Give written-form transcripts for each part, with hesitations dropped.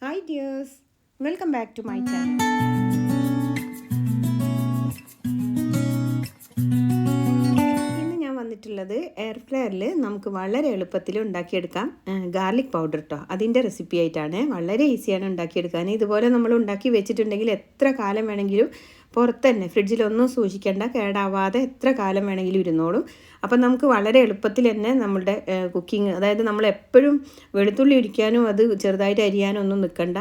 Hi dears, welcome back to my channel. ഇന്ന് ഞാൻ വന്നിട്ടുള്ളത് എയർ ഫ്രയറിൽ നമുക്ക് വളരെ എളുപ്പത്തിൽ ഉണ്ടാക്കിയെടുക്കാം ഗാർലിക് പൗഡർ കേട്ടോ. അതിൻ്റെ റെസിപ്പി ആയിട്ടാണ്. വളരെ ഈസിയാണ് ഉണ്ടാക്കിയെടുക്കാൻ. ഇതുപോലെ നമ്മൾ ഉണ്ടാക്കി വെച്ചിട്ടുണ്ടെങ്കിൽ എത്ര കാലം വേണമെങ്കിലും പുറത്ത് തന്നെ ഫ്രിഡ്ജിലൊന്നും സൂക്ഷിക്കേണ്ട, കേടാവാതെ എത്ര കാലം വേണമെങ്കിലും ഇരുന്നോളും. അപ്പം നമുക്ക് വളരെ എളുപ്പത്തിൽ തന്നെ നമ്മളുടെ കുക്കിംഗ്, അതായത് നമ്മൾ എപ്പോഴും വെളുത്തുള്ളി ഉരിക്കാനും അത് ചെറുതായിട്ട് അരിയാനും ഒന്നും നിൽക്കണ്ട.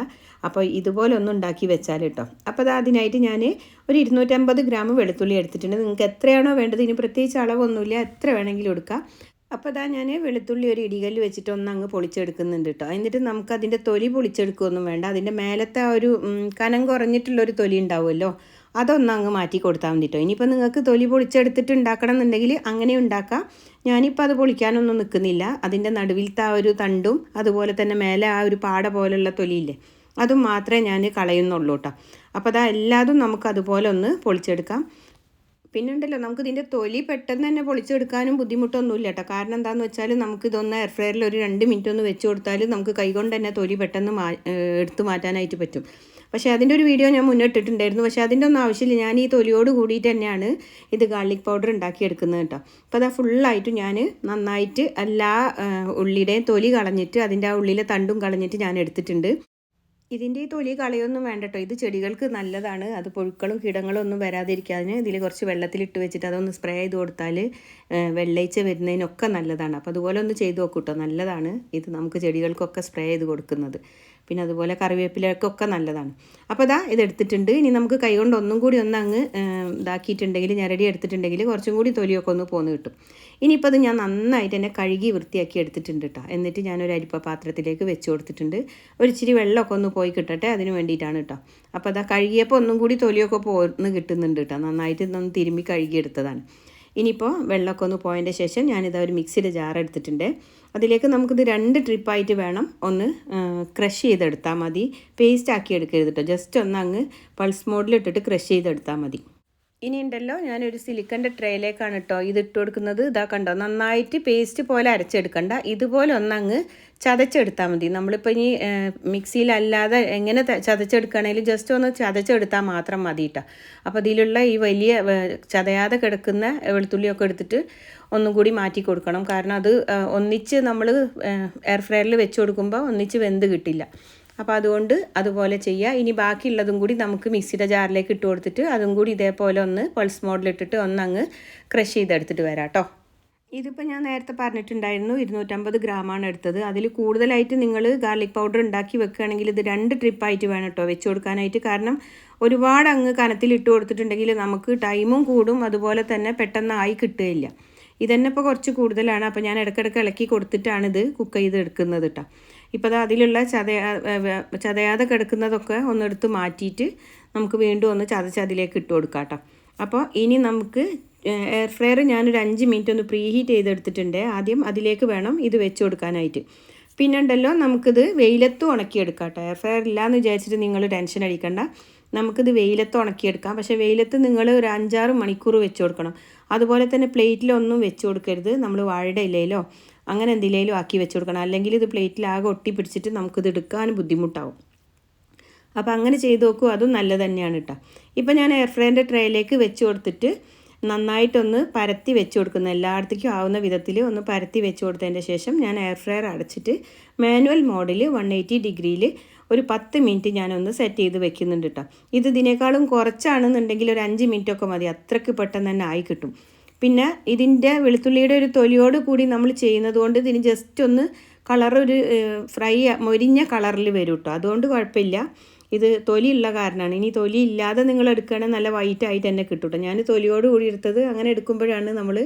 അപ്പോൾ ഇതുപോലെ ഒന്ന് ഉണ്ടാക്കി വെച്ചാൽ കേട്ടോ. അപ്പോൾ അതിനായിട്ട് ഞാൻ ഒരു 250 ഗ്രാം വെളുത്തുള്ളി എടുത്തിട്ടുണ്ട്. നിങ്ങൾക്ക് എത്രയാണോ വേണ്ടത്, ഇനി പ്രത്യേകിച്ച് അളവൊന്നുമില്ല, എത്ര വേണമെങ്കിലും എടുക്കാം. അപ്പോൾ ഞാൻ വെളുത്തുള്ളി ഒരു ഇടികല്ല് വെച്ചിട്ട് ഒന്ന് അങ്ങ് പൊളിച്ചെടുക്കുന്നുണ്ട് കേട്ടോ. എന്നിട്ട് നമുക്കതിൻ്റെ തൊലി പൊളിച്ചെടുക്കുകയൊന്നും വേണ്ട. അതിൻ്റെ മേലത്തെ ആ ഒരു കനം കുറഞ്ഞിട്ടുള്ളൊരു തൊലി ഉണ്ടാവുമല്ലോ, അതൊന്ന് അങ്ങ് മാറ്റി കൊടുത്താൽ മതി കേട്ടോ. ഇനിയിപ്പോൾ നിങ്ങൾക്ക് തൊലി പൊളിച്ചെടുത്തിട്ട് ഉണ്ടാക്കണം എന്നുണ്ടെങ്കിൽ അങ്ങനെ ഉണ്ടാക്കാം. ഞാനിപ്പോൾ അത് പൊളിക്കാനൊന്നും നിൽക്കുന്നില്ല. അതിൻ്റെ നടുവിലത്തെ ആ ഒരു തണ്ടും അതുപോലെ തന്നെ മേലെ ആ ഒരു പാട പോലുള്ള തൊലിയില്ലേ, അതും മാത്രമേ ഞാൻ കളയുന്നുള്ളൂ കേട്ടോ. അപ്പോൾ എല്ലാതും നമുക്ക് അതുപോലെ ഒന്ന് പൊളിച്ചെടുക്കാം. പിന്നെ ഉണ്ടല്ലോ, നമുക്കിതിൻ്റെ തൊലി പെട്ടെന്ന് തന്നെ പൊളിച്ചെടുക്കാനും ബുദ്ധിമുട്ടൊന്നുമില്ല കേട്ടോ. കാരണം എന്താണെന്ന് വെച്ചാൽ നമുക്കിതൊന്ന് എയർ ഫ്രയറിൽ ഒരു 2 മിനിറ്റ് ഒന്ന് വെച്ച് കൊടുത്താൽ നമുക്ക് കൈകൊണ്ട് തന്നെ തൊലി പെട്ടെന്ന് എടുത്ത് മാറ്റാനായിട്ട് പറ്റും. പക്ഷേ അതിൻ്റെ ഒരു വീഡിയോ ഞാൻ മുന്നിട്ടിട്ടുണ്ടായിരുന്നു. പക്ഷേ അതിൻ്റെ ഒന്നും ആവശ്യമില്ല. ഞാൻ ഈ തൊലിയോട് കൂടിയിട്ട് തന്നെയാണ് ഇത് ഗാർലിക് പൗഡർ ഉണ്ടാക്കിയെടുക്കുന്നത് കേട്ടോ. അപ്പോൾ ഫുള്ളായിട്ട് ഞാൻ നന്നായിട്ട് എല്ലാ ഉള്ളിയുടെയും തൊലി കളഞ്ഞിട്ട് അതിൻ്റെ ആ ഉള്ളിലെ തണ്ടും കളഞ്ഞിട്ട് ഞാൻ എടുത്തിട്ടുണ്ട്. ഇതിൻ്റെ ഈ തൊലി കളയൊന്നും വേണ്ട കേട്ടോ. ഇത് ചെടികൾക്ക് നല്ലതാണ്. അത് പുഴുക്കളും കീടങ്ങളും ഒന്നും വരാതിരിക്കാൻ ഇതിൽ കുറച്ച് വെള്ളത്തിലിട്ട് വെച്ചിട്ട് അതൊന്ന് സ്പ്രേ ചെയ്ത് കൊടുത്താൽ വെള്ളയിച്ച വരുന്നതിനൊക്കെ നല്ലതാണ്. അപ്പോൾ അതുപോലെ ഒന്ന് ചെയ്ത് നോക്കൂ കേട്ടോ. നല്ലതാണ് ഇത് നമുക്ക് ചെടികൾക്കൊക്കെ സ്പ്രേ ചെയ്ത് കൊടുക്കുന്നത്. പിന്നെ അതുപോലെ കറിവേപ്പിലക്കൊക്കെ നല്ലതാണ്. അപ്പോൾ ഇത് എടുത്തിട്ടുണ്ട്. ഇനി നമുക്ക് കൈകൊണ്ട് ഒന്നും കൂടി ഒന്ന് അങ്ങ് ഇതാക്കിയിട്ടുണ്ടെങ്കിൽ, ഞരടി എടുത്തിട്ടുണ്ടെങ്കിൽ കുറച്ചും കൂടി തൊലിയൊക്കെ ഒന്ന് പോന്ന് കിട്ടും. ഇനിയിപ്പോൾ അത് ഞാൻ നന്നായിട്ട് തന്നെ കഴുകി വൃത്തിയാക്കി എടുത്തിട്ടുണ്ട് കേട്ടോ. എന്നിട്ട് ഞാനൊരു അരിപ്പ പാത്രത്തിലേക്ക് വെച്ച് കൊടുത്തിട്ടുണ്ട്. ഒരു ഇച്ചിരി വെള്ളമൊക്കെ ഒന്ന് പോയി കിട്ടട്ടെ, അതിന് വേണ്ടിയിട്ടാണ് കേട്ടോ. അപ്പോൾ കഴുകിയപ്പോൾ ഒന്നും കൂടി തൊലിയൊക്കെ പോന്ന് കിട്ടുന്നുണ്ട് കേട്ടോ. നന്നായിട്ട് ഒന്ന് തിരുമ്മി കഴുകിയെടുത്തതാണ്. ഇനിയിപ്പോൾ വെള്ളമൊക്കെ ഒന്ന് പോയതിൻ്റെ ശേഷം ഞാനിതാ ഒരു മിക്സിയുടെ ജാർ എടുത്തിട്ടുണ്ട്. അതിലേക്ക് നമുക്കിത് 2 ട്രിപ്പായിട്ട് വേണം ഒന്ന് ക്രഷ് ചെയ്തെടുത്താൽ മതി. പേസ്റ്റ് ആക്കി എടുക്കരുത് കേട്ടോ. ജസ്റ്റ് ഒന്ന് അങ്ങ് പൾസ് മോഡിലിട്ടിട്ട് ക്രഷ് ചെയ്തെടുത്താൽ മതി. ഇനി ഉണ്ടല്ലോ, ഞാനൊരു സിലിക്കൻ്റെ ട്രേയിലേക്കാണ് കേട്ടോ ഇത് ഇട്ട് കൊടുക്കുന്നത്. കണ്ടോ, നന്നായിട്ട് പേസ്റ്റ് പോലെ അരച്ചെടുക്കണ്ട, ഇതുപോലെ ഒന്നങ്ങ് ചതച്ചെടുത്താൽ മതി. നമ്മളിപ്പോൾ ഇനി മിക്സിയിലല്ലാതെ എങ്ങനെ ചതച്ചെടുക്കുകയാണെങ്കിലും ജസ്റ്റ് ഒന്ന് ചതച്ചെടുത്താൽ മാത്രം മതി കേട്ടോ. അപ്പോൾ ഇതിലുള്ള ഈ വലിയ ചതയാതെ കിടക്കുന്ന വെളുത്തുള്ളിയൊക്കെ എടുത്തിട്ട് ഒന്നും കൂടി മാറ്റി കൊടുക്കണം. കാരണം അത് ഒന്നിച്ച് നമ്മൾ എയർ ഫ്രയറിൽ വെച്ച് കൊടുക്കുമ്പോൾ ഒന്നിച്ച് വെന്ത് കിട്ടില്ല. അപ്പോൾ അതുകൊണ്ട് അതുപോലെ ചെയ്യുക. ഇനി ബാക്കിയുള്ളതും കൂടി നമുക്ക് മിക്സിയുടെ ജാറിലേക്ക് ഇട്ട് കൊടുത്തിട്ട് അതും കൂടി ഇതേപോലെ ഒന്ന് പൾസ് മോഡിലിട്ടിട്ട് ഒന്നങ്ങ് ക്രഷ് ചെയ്തെടുത്തിട്ട് വരാം കേട്ടോ. ഇതിപ്പോൾ ഞാൻ നേരത്തെ പറഞ്ഞിട്ടുണ്ടായിരുന്നു 250 ഗ്രാമാണ് എടുത്തത്. അതിൽ കൂടുതലായിട്ട് നിങ്ങൾ ഗാർലിക് പൗഡർ ഉണ്ടാക്കി വെക്കുകയാണെങ്കിൽ ഇത് 2 ട്രിപ്പായിട്ട് വേണം കേട്ടോ വെച്ച് കൊടുക്കാനായിട്ട്. കാരണം ഒരുപാട് അങ്ങ് കനത്തിൽ ഇട്ട് കൊടുത്തിട്ടുണ്ടെങ്കിൽ നമുക്ക് ടൈമും കൂടും, അതുപോലെ തന്നെ പെട്ടെന്ന് ആയി കിട്ടുകയില്ല. ഇതന്നെ ഇപ്പോൾ കുറച്ച് കൂടുതലാണ്. അപ്പോൾ ഞാൻ ഇടയ്ക്കിടയ്ക്ക് ഇളക്കി കൊടുത്തിട്ടാണ് ഇത് കുക്ക് ചെയ്ത് എടുക്കുന്നത് കേട്ടോ. ഇപ്പോൾ അതിലുള്ള ചതയാതെ കിടക്കുന്നതൊക്കെ ഒന്നെടുത്ത് മാറ്റിയിട്ട് നമുക്ക് വീണ്ടും ഒന്ന് അതിലേക്ക് ഇട്ട് കൊടുക്കാം കേട്ടോ. അപ്പോൾ ഇനി നമുക്ക് എയർ ഫ്രയർ ഞാനൊരു 5 മിനിറ്റ് ഒന്ന് പ്രീ ഹീറ്റ് ചെയ്തെടുത്തിട്ടുണ്ട്. ആദ്യം അതിലേക്ക് വേണം ഇത് വെച്ച് കൊടുക്കാനായിട്ട്. പിന്നെ ഉണ്ടല്ലോ, നമുക്കിത് വെയിലത്ത് ഉണക്കിയെടുക്കാം കേട്ടോ. എയർ ഫ്രയർ ഇല്ലയെന്ന് വിചാരിച്ചിട്ട് നിങ്ങൾ ടെൻഷൻ അടിക്കണ്ട. നമുക്കിത് വെയിലത്ത് ഉണക്കിയെടുക്കാം. പക്ഷേ വെയിലത്ത് നിങ്ങൾ ഒരു 5-6 മണിക്കൂർ വെച്ച് കൊടുക്കണം. അതുപോലെ തന്നെ പ്ലേറ്റിലൊന്നും വെച്ച് കൊടുക്കരുത്. നമ്മൾ വാഴയുടെ ഇലയിലോ അങ്ങനെ എന്തിലേലും ആക്കി വെച്ച് കൊടുക്കണം. അല്ലെങ്കിൽ ഇത് പ്ലേറ്റിലാകെ ഒട്ടി പിടിച്ചിട്ട് നമുക്കിത് എടുക്കാനും ബുദ്ധിമുട്ടാവും. അപ്പോൾ അങ്ങനെ ചെയ്ത് നോക്കൂ, അതും നല്ലത് തന്നെയാണ് കേട്ടോ. ഇപ്പോൾ ഞാൻ എയർ ഫ്രയറിൻ്റെ ട്രേയിലേക്ക് വെച്ച് കൊടുത്തിട്ട് നന്നായിട്ടൊന്ന് പരത്തി വെച്ച് കൊടുക്കുന്ന, എല്ലായിടത്തേക്കും ആവുന്ന വിധത്തിൽ ഒന്ന് പരത്തി വെച്ച് കൊടുത്തതിൻ്റെ ശേഷം ഞാൻ എയർ ഫ്രയർ അടച്ചിട്ട് മാനുവൽ മോഡിൽ 180 ഡിഗ്രിയിൽ ഒരു 10 മിനിറ്റ് ഞാനൊന്ന് സെറ്റ് ചെയ്ത് വെക്കുന്നുണ്ട് കേട്ടോ. ഇതിനേക്കാളും കുറച്ചാണെന്നുണ്ടെങ്കിൽ ഒരു 5 മിനിറ്റൊക്കെ മതി. അത്രയ്ക്ക് പെട്ടെന്ന് തന്നെ ആയി കിട്ടും. പിന്നെ ഇതിൻ്റെ വെളുത്തുള്ളിയുടെ ഒരു തൊലിയോട് കൂടി നമ്മൾ ചെയ്യുന്നത് കൊണ്ട് ഇതിന് ജസ്റ്റ് ഒന്ന് കളറൊരു മൊരിഞ്ഞ കളറിൽ വരും കേട്ടോ. അതുകൊണ്ട് കുഴപ്പമില്ല. ഇത് തൊലിയുള്ള കാരണമാണ്. ഇനി തൊലി ഇല്ലാതെ നിങ്ങൾ എടുക്കുകയാണെങ്കിൽ നല്ല വൈറ്റ് ആയിട്ട് തന്നെ കിട്ടും കേട്ടോ. ഞാൻ തൊലിയോട് കൂടി എടുത്തത്. അങ്ങനെ എടുക്കുമ്പോഴാണ് നമ്മൾ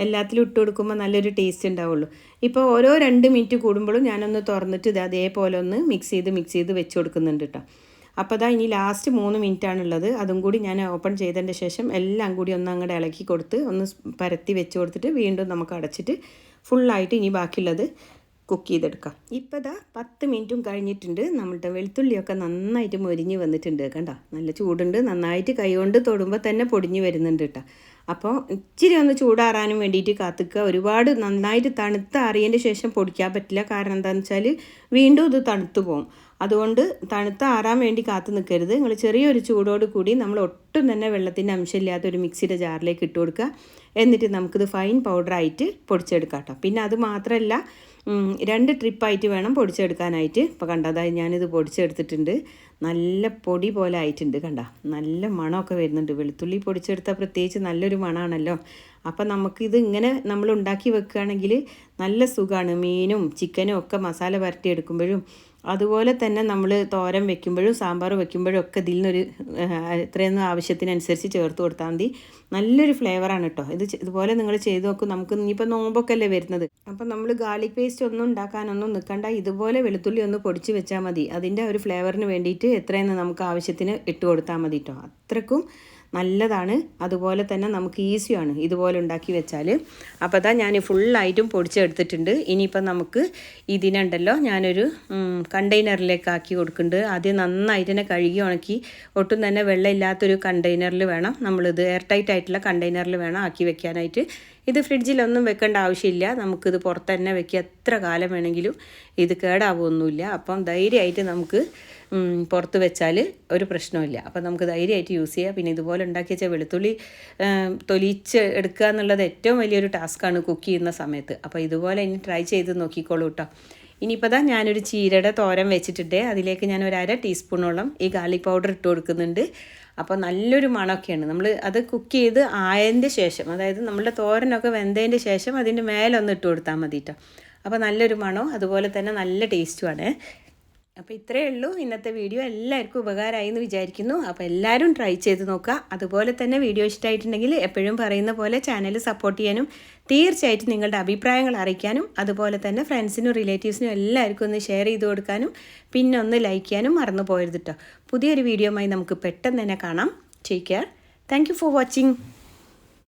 എല്ലാത്തിലും ഇട്ട് കൊടുക്കുമ്പോൾ നല്ലൊരു ടേസ്റ്റ് ഉണ്ടാവുള്ളൂ. ഇപ്പോൾ ഓരോ 2 മിനിറ്റ് കൂടുമ്പോഴും ഞാനൊന്ന് തുറന്നിട്ട് അതേപോലെ ഒന്ന് മിക്സ് ചെയ്ത് വെച്ച് കൊടുക്കുന്നുണ്ട് കേട്ടോ. അപ്പോൾ ഇനി ലാസ്റ്റ് 3 മിനിറ്റാണുള്ളത്. അതും കൂടി ഞാൻ ഓപ്പൺ ചെയ്തതിൻ്റെ ശേഷം എല്ലാം കൂടി ഒന്ന് അങ്ങോട്ട് ഇളക്കി കൊടുത്ത് ഒന്ന് പരത്തി വെച്ച് കൊടുത്തിട്ട് വീണ്ടും നമുക്ക് അടച്ചിട്ട് ഫുള്ളായിട്ട് ഇനി ബാക്കിയുള്ളത് കുക്ക് ചെയ്തെടുക്കാം. ഇപ്പോൾ 10 മിനിറ്റും കഴിഞ്ഞിട്ടുണ്ട്. നമ്മളുടെ വെളുത്തുള്ളിയൊക്കെ നന്നായിട്ട് മൊരിഞ്ഞ് വന്നിട്ടുണ്ട്. കണ്ടോ, നല്ല ചൂടുണ്ട്. നന്നായിട്ട് കൈകൊണ്ട് തൊടുമ്പോൾ തന്നെ പൊടിഞ്ഞ് വരുന്നുണ്ട് കേട്ടോ. അപ്പോൾ ഇച്ചിരി ഒന്ന് ചൂടാറാനും വേണ്ടിയിട്ട് കാത്തിക്കുക. ഒരുപാട് നന്നായിട്ട് തണുത്ത് അറിയതിൻ്റെ ശേഷം പൊടിക്കാൻ പറ്റില്ല. കാരണം എന്താണെന്ന് വെച്ചാൽ വീണ്ടും ഇത് തണുത്ത് പോകും. അതുകൊണ്ട് തണുത്ത ആറാൻ വേണ്ടി കാത്തു നിൽക്കരുത്. നിങ്ങൾ ചെറിയൊരു ചൂടോട് കൂടി നമ്മൾ ഒട്ടും തന്നെ വെള്ളത്തിൻ്റെ അംശമില്ലാത്ത ഒരു മിക്സിയുടെ ജാറിലേക്ക് ഇട്ട് കൊടുക്കുക. എന്നിട്ട് നമുക്കിത് ഫൈൻ പൗഡറായിട്ട് പൊടിച്ചെടുക്കാം കേട്ടോ. പിന്നെ അത് മാത്രമല്ല 2 ട്രിപ്പായിട്ട് വേണം പൊടിച്ചെടുക്കാനായിട്ട്. ഇപ്പോൾ കണ്ടതായി ഞാനിത് പൊടിച്ചെടുത്തിട്ടുണ്ട്. നല്ല പൊടി പോലെ ആയിട്ടുണ്ട്. കണ്ട നല്ല മണമൊക്കെ വരുന്നുണ്ട്. വെളുത്തുള്ളി പൊടിച്ചെടുത്താൽ പ്രത്യേകിച്ച് നല്ലൊരു മണമാണല്ലോ. അപ്പം നമുക്കിത് ഇങ്ങനെ നമ്മൾ ഉണ്ടാക്കി വെക്കുകയാണെങ്കിൽ നല്ല സുഖമാണ്. മീനും ചിക്കനും ഒക്കെ മസാല പുരട്ടിയെടുക്കുമ്പോഴും അതുപോലെ തന്നെ നമ്മൾ തോരൻ വെക്കുമ്പോഴും സാമ്പാർ വെക്കുമ്പോഴും ഒക്കെ ഇതിൽ നിന്നൊരു എത്രയൊന്നും ആവശ്യത്തിനനുസരിച്ച് ചേർത്ത് കൊടുത്താൽ മതി. നല്ലൊരു ഫ്ലേവറാണ് കേട്ടോ. ഇതുപോലെ നിങ്ങൾ ചെയ്ത് നോക്കും. നമുക്ക് ഇനിയിപ്പോൾ നോമ്പൊക്കെ അല്ലേ വരുന്നത്. അപ്പം നമ്മൾ ഗാർലിക് പേസ്റ്റ് ഒന്നും ഉണ്ടാക്കാനൊന്നും നിൽക്കണ്ട. ഇതുപോലെ വെളുത്തുള്ളി ഒന്ന് പൊടിച്ച് വെച്ചാൽ മതി. അതിൻ്റെ ഒരു ഫ്ലേവറിന് വേണ്ടിയിട്ട് എത്രയെന്ന് നമുക്ക് ആവശ്യത്തിന് ഇട്ട് കൊടുത്താൽ മതി കേട്ടോ. അത്രക്കും നല്ലതാണ്. അതുപോലെ തന്നെ നമുക്ക് ഈസിയാണ് ഇതുപോലെ ഉണ്ടാക്കി വെച്ചാൽ. അപ്പോൾ അതാ ഞാൻ ഫുള്ളായിട്ടും പൊടിച്ചെടുത്തിട്ടുണ്ട്. ഇനിയിപ്പം നമുക്ക് ഇതിനുണ്ടല്ലോ ഞാനൊരു കണ്ടെയ്നറിലേക്ക് ആക്കി കൊടുക്കുന്നുണ്ട്. ആദ്യം നന്നായിട്ട് തന്നെ കഴുകി ഉണക്കി ഒട്ടും തന്നെ വെള്ളമില്ലാത്തൊരു കണ്ടെയ്നറിൽ വേണം നമ്മളിത്, എയർ ടൈറ്റ് ആയിട്ടുള്ള കണ്ടെയ്നറിൽ വേണം ആക്കി വെക്കാനായിട്ട്. ഇത് ഫ്രിഡ്ജിലൊന്നും വെക്കേണ്ട ആവശ്യമില്ല. നമുക്കിത് പുറത്ത് തന്നെ വെക്കുക. എത്ര കാലം വേണമെങ്കിലും ഇത് കേടാവുമൊന്നുമില്ല. അപ്പം ധൈര്യമായിട്ട് നമുക്ക് പുറത്ത് വെച്ചാൽ ഒരു പ്രശ്നമില്ല. അപ്പം നമുക്ക് ധൈര്യമായിട്ട് യൂസ് ചെയ്യാം. പിന്നെ ഇതുപോലെ ഉണ്ടാക്കി വെച്ചാൽ വെളുത്തുള്ളി തൊലിച്ച് എടുക്കുക എന്നുള്ളത് ഏറ്റവും വലിയൊരു ടാസ്ക്കാണ് കുക്ക് ചെയ്യുന്ന സമയത്ത്. അപ്പോൾ ഇതുപോലെ ഇനി ട്രൈ ചെയ്ത് നോക്കിക്കോളൂ കേട്ടോ. ഇനിയിപ്പോൾ ദാ ഞാനൊരു ചീരയുടെ തോരൻ വെച്ചിട്ടുണ്ട്. അതിലേക്ക് ഞാൻ ഒരു 1/2 ടീസ്പൂണോളം ഈ ഗാർലിക് പൗഡർ ഇട്ട് കൊടുക്കുന്നുണ്ട്. അപ്പോൾ നല്ലൊരു മണമൊക്കെയാണ്. നമ്മൾ അത് കുക്ക് ചെയ്ത് ആയതിൻ്റെ ശേഷം, അതായത് നമ്മളുടെ തോരനൊക്കെ വെന്തതിൻ്റെ ശേഷം അതിൻ്റെ മേലൊന്ന് ഇട്ട് കൊടുത്താൽ മതി കേട്ടോ. അപ്പോൾ നല്ലൊരു മണവും അതുപോലെ തന്നെ നല്ല ടേസ്റ്റുമാണ്. അപ്പോൾ ഇത്രയേ ഉള്ളൂ ഇന്നത്തെ വീഡിയോ. എല്ലാവർക്കും ഉപകാരമായി എന്ന് വിചാരിക്കുന്നു. അപ്പോൾ എല്ലാവരും ട്രൈ ചെയ്ത് നോക്കുക. അതുപോലെ തന്നെ വീഡിയോ ഇഷ്ടമായിട്ടുണ്ടെങ്കിൽ എപ്പോഴും പറയുന്ന പോലെ ചാനൽ സപ്പോർട്ട് ചെയ്യാനും തീർച്ചയായിട്ടും നിങ്ങളുടെ അഭിപ്രായങ്ങൾ അറിയിക്കാനും അതുപോലെ തന്നെ ഫ്രണ്ട്സിനും റിലേറ്റീവ്സിനും എല്ലാവർക്കും ഒന്ന് ഷെയർ ചെയ്ത് കൊടുക്കാനും പിന്നെ ഒന്ന് ലൈക്ക് ചെയ്യാനും മറന്നു പോകരുത് കേട്ടോ. പുതിയൊരു വീഡിയോയുമായി നമുക്ക് പെട്ടെന്ന് തന്നെ കാണാം. Take care. Thank you for watching.